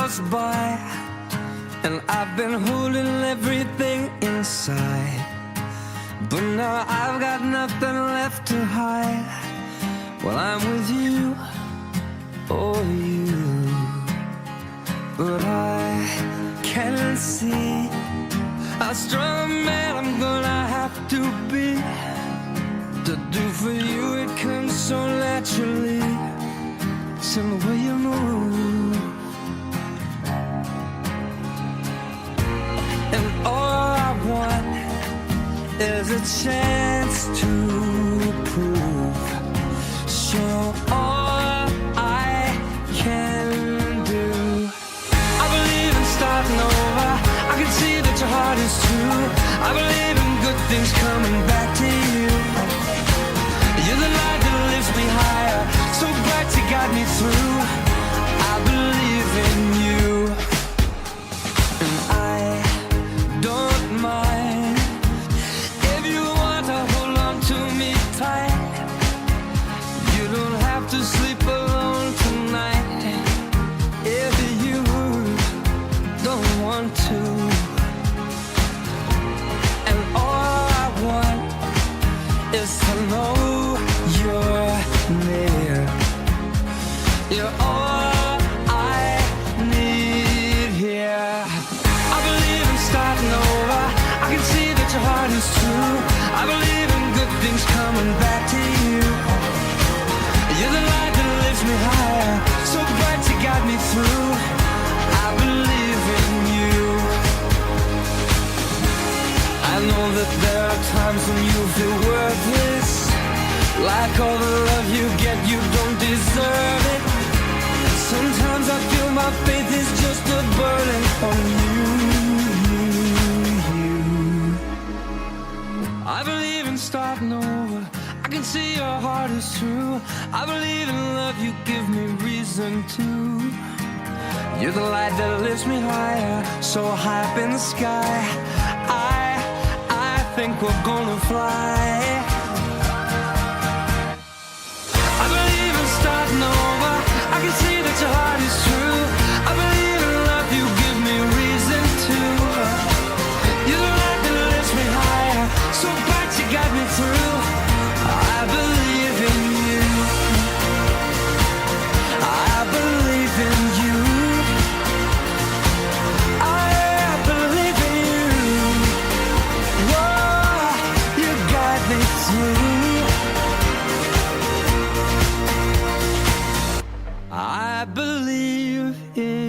goes by, and I've been holding everything inside, but now I've got nothing left to hide. Well, I'm with you, oh you, but I can't see how strong a man I'm gonna have to be to do for you. It comes so naturally, it's in the way you move. And all I want is a chance to prove, show all I can do. I believe in starting over, I can see that your heart is true. I believe in good things coming back to you. You're the light that lifts me higher, so bright you got me through. I believe in you, and I don't mind if you want to hold on to me tight. You don't have to sleep alone tonight if you don't want to. And all I want is to know you're near. You're all I need here. I believe in starting over, I can see that your heart is true. I believe in good things coming back to you. You're the light that lifts me higher, so bright you got me through. I believe in you. I know that there are times when you feel worthless, like all the love you get, you don't deserve it. Sometimes I feel my faith is just a burden on you. I believe in starting over, I can see your heart is true. I believe in love, you give me reason to. You're the light that lifts me higher, so high up in the sky. I think we're gonna fly. I believe in starting over, I can see that your heart is true. I believe in love, you give me reason to. You're the light that lifts me higher, so bright you got me through. I believe in you, I believe in you, I believe in you. Whoa, you got me through. I believe in